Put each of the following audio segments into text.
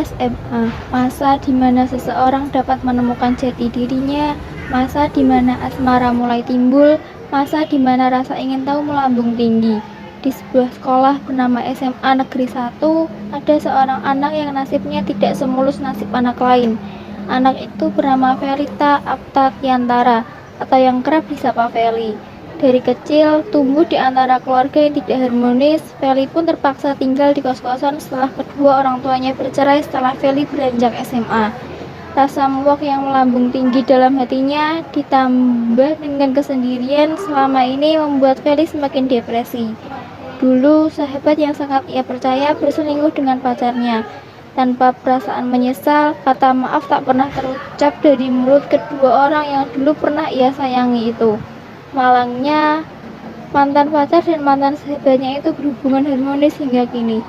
SMA, masa di mana seseorang dapat menemukan jati dirinya, masa di mana asmara mulai timbul, masa di mana rasa ingin tahu melambung tinggi. Di sebuah sekolah bernama SMA Negeri 1, ada seorang anak yang nasibnya tidak semulus nasib anak lain. Anak itu bernama Felita Aptatiantara, atau yang kerap disapa Feli. Dari kecil, tumbuh di antara keluarga yang tidak harmonis, Feli pun terpaksa tinggal di kos-kosan setelah kedua orang tuanya bercerai setelah Feli beranjak SMA. Rasa muak yang melambung tinggi dalam hatinya, ditambah dengan kesendirian selama ini membuat Feli semakin depresi. Dulu, sahabat yang sangat ia percaya berselingkuh dengan pacarnya. Tanpa perasaan menyesal, kata maaf tak pernah terucap dari mulut kedua orang yang dulu pernah ia sayangi itu. Malangnya, mantan pacar dan mantan sahabatnya itu berhubungan harmonis hingga kini.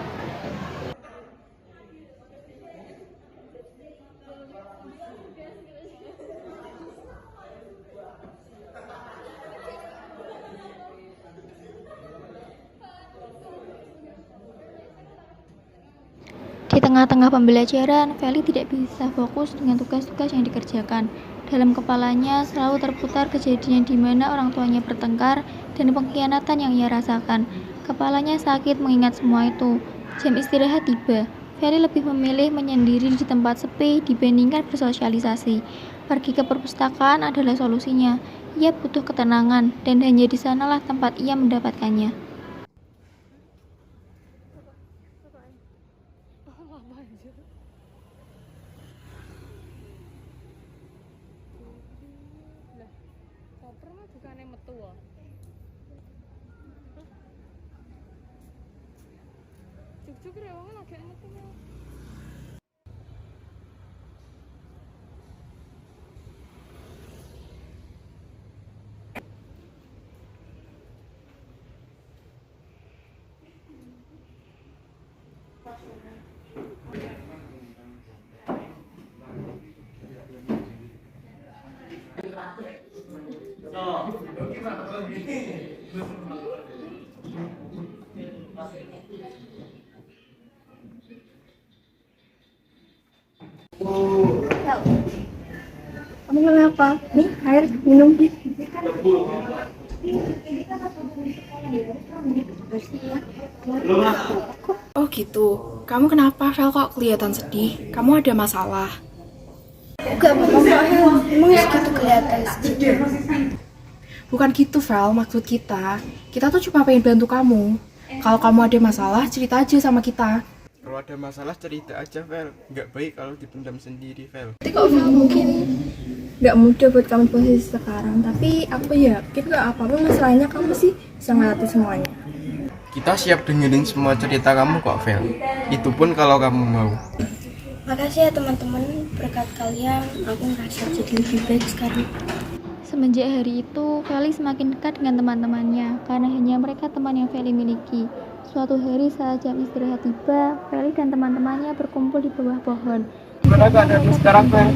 Di tengah-tengah pembelajaran, Feli tidak bisa fokus dengan tugas-tugas yang dikerjakan. Dalam kepalanya selalu terputar kejadian di mana orang tuanya bertengkar dan pengkhianatan yang ia rasakan. Kepalanya sakit mengingat semua itu. Jam istirahat tiba. Feli lebih memilih menyendiri di tempat sepi dibandingkan bersosialisasi. Pergi ke perpustakaan adalah solusinya. Ia butuh ketenangan dan hanya di sanalah tempat ia mendapatkannya. Kamu kenapa? Nih, air minum. Oh gitu, kamu kenapa Vel kok kelihatan sedih? Kamu ada masalah? Enggak apa-apa, Hel. Emang segitu kelihatan sedih. Bukan gitu Vel, maksud kita. Kita tuh cuma pengen bantu kamu. Kalau kamu ada masalah, cerita aja sama kita. Kalau ada masalah cerita aja, Vel. Nggak baik kalau dipendam sendiri, Vel. Tapi kok mungkin nggak mudah buat kamu posisi sekarang. Tapi aku yakin nggak apa-apa, masalahnya kamu sih bisa ngelatih semuanya. Kita siap dengerin semua cerita kamu kok, Vel. Itu pun kalau kamu mau. Makasih ya teman-teman, berkat kalian aku ngerasa jadi lebih baik sekarang. Semenjak hari itu, Feli semakin dekat dengan teman-temannya karena hanya mereka teman yang Feli miliki. Suatu hari saat jam istirahat tiba, Feli dan teman-temannya berkumpul di bawah pohon. Gimana keadaanmu sekarang, Fel?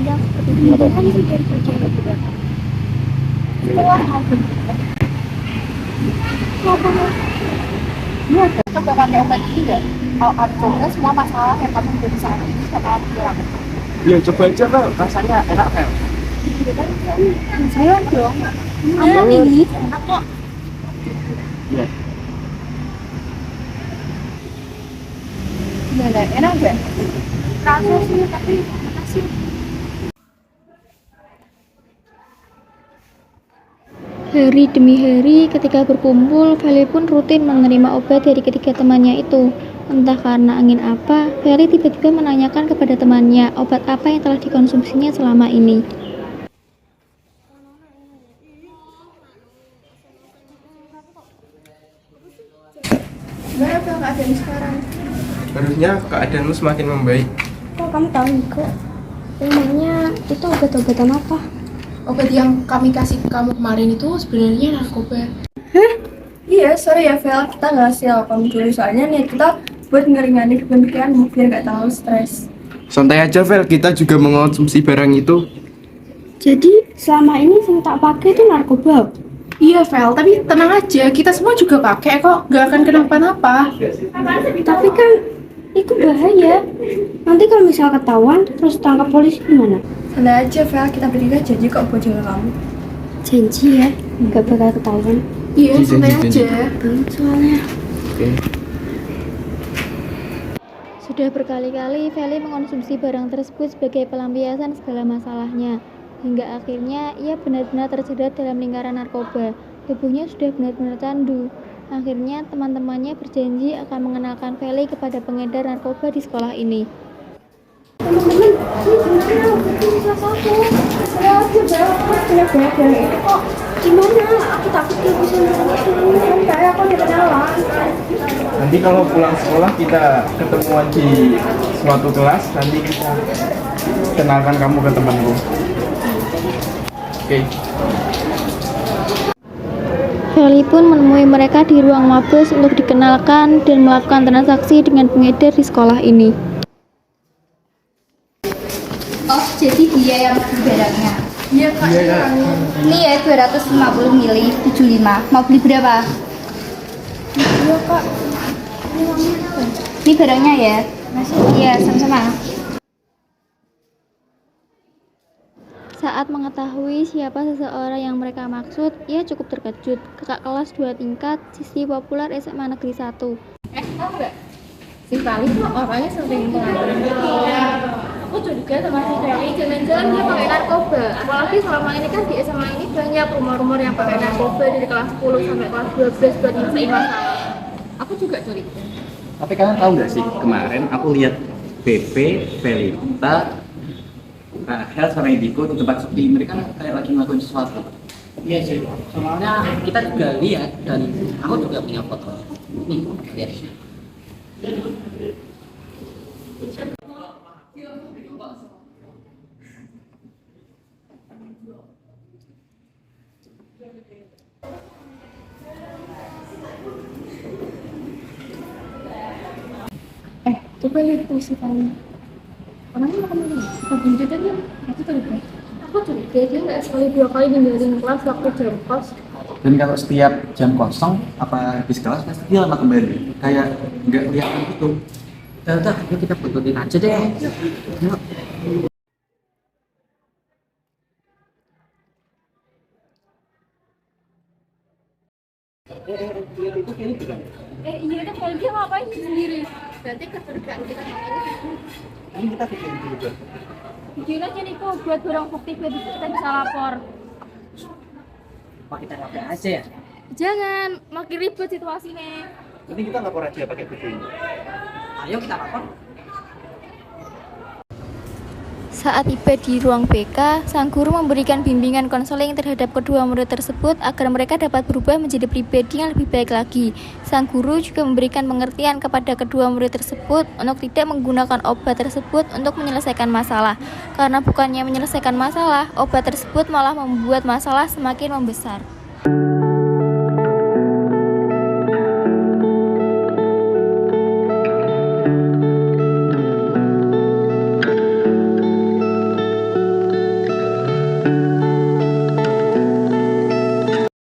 Iya, coba pakai obat ini nggak? Kalau ada coba semua masalah yang kamu jadi saat ini sama aku bilang. Ya, coba aja, Vel. Rasanya enak, Vel. Saya dong. Apa ini? Aku. Iya. Gimana? Enak nggak? Rasa sih, tapi makasih. Hari demi hari ketika berkumpul, Feli pun rutin menerima obat dari ketiga temannya itu. Entah karena angin apa, Feli tiba-tiba menanyakan kepada temannya obat apa yang telah dikonsumsinya selama ini. Gimana Fel keadaan sekarang? Harusnya keadaanmu semakin membaik. Kok kamu tahu kok? Emangnya itu obat-obatan apa? Obat yang kami kasih ke kamu kemarin itu sebenarnya narkoba. Iya, sorry ya Vel, kita nggak ngasih tau kamu dulu soalnya niat kita buat ngeringanin beban pikiranmu biar nggak terlalu stres. Santai aja, Vel. Kita juga mengonsumsi barang itu. Jadi selama ini yang tak pakai itu narkoba. Iya Vel, tapi tenang aja, kita semua juga pakai kok, nggak akan kenapa-napa. Tapi kan Itu bahaya. Nanti kalau misal ketahuan terus tangkap polisi gimana? Santai aja Vel, kita bertiga janji kok buat jaga kamu. Janji ya, nggak bakal ketahuan. Iya, Janji, santai janji. aja. Banget soalnya. Oke. Sudah berkali-kali Feli mengkonsumsi barang tersebut sebagai pelampiasan segala masalahnya. Hingga akhirnya ia benar-benar terjerat dalam lingkaran narkoba. Tubuhnya sudah benar-benar candu. Akhirnya teman-temannya berjanji akan mengenalkan Feli kepada pengedar narkoba di sekolah ini. Teman-teman, ini gimana? Itu bisa satu. Saya aja Bel, aku punya banyak barang itu kok. Gimana? Aku takut dia bisa itu. Santai, aku udah kenalan. Nanti kalau pulang sekolah kita ketemuan di suatu kelas, nanti kita kenalkan kamu ke temanku. Oke. Feli pun menemui mereka di ruang mabes untuk dikenalkan dan melakukan transaksi dengan pengedar di sekolah ini. Oh, jadi dia yang beli barangnya. Iya Kak, Ini ya 250 mili 75. Mau beli berapa? Iya Kak. Ini barangnya ya. Masih? Iya, sama-sama. Saat mengetahui siapa seseorang yang mereka maksud, ia cukup terkejut. Kakak kelas 2 tingkat, siswi populer SMA Negeri 1. Tahu nggak? Si Feli tuh orangnya sering mengandung gitu. Aku curiga sama si Feli, jangan-jangan dia pakai narkoba. Apalagi selama ini kan di SMA ini banyak rumor-rumor yang pakai narkoba dari kelas 10 sampai kelas 12 buat nyelesain masalah. Aku juga curiga. Tapi kalian tahu nggak sih, kemarin aku lihat Pepe, Felita, Rahel sama Indiko di tempat sepi. Mereka kayak lagi ngelakuin sesuatu. Iya sih, soalnya kita juga lihat dan aku juga punya foto. Nih, lihat. Coba lihat tuh si Feli. Orangnya mau kemana? Mau genjot aja. Aku curiga. Aku curiga dia nggak sekali 2 kali ninggalin kelas waktu jam kos. Dan kalau setiap jam kosong apa habis kelas pasti dia lama kembali. Kayak nggak kelihatan gitu. Udah, yuk kita buntutin aja deh. Yuk. Iya itu Feli dia ngapain sendiri? Berarti kecurigaan kita sama ini. Ini kita bikin juga. Jujur aja nih kok buat barang bukti biar kita bisa lapor. Apa kita lapor aja ya? Jangan, makin ribet situasinya. Nanti kita lapor aja pakai video ini. Ayo kita lapor. Saat tiba di ruang BK, sang guru memberikan bimbingan konseling terhadap kedua murid tersebut agar mereka dapat berubah menjadi pribadi yang lebih baik lagi. Sang guru juga memberikan pengertian kepada kedua murid tersebut untuk tidak menggunakan obat tersebut untuk menyelesaikan masalah. Karena bukannya menyelesaikan masalah, obat tersebut malah membuat masalah semakin membesar.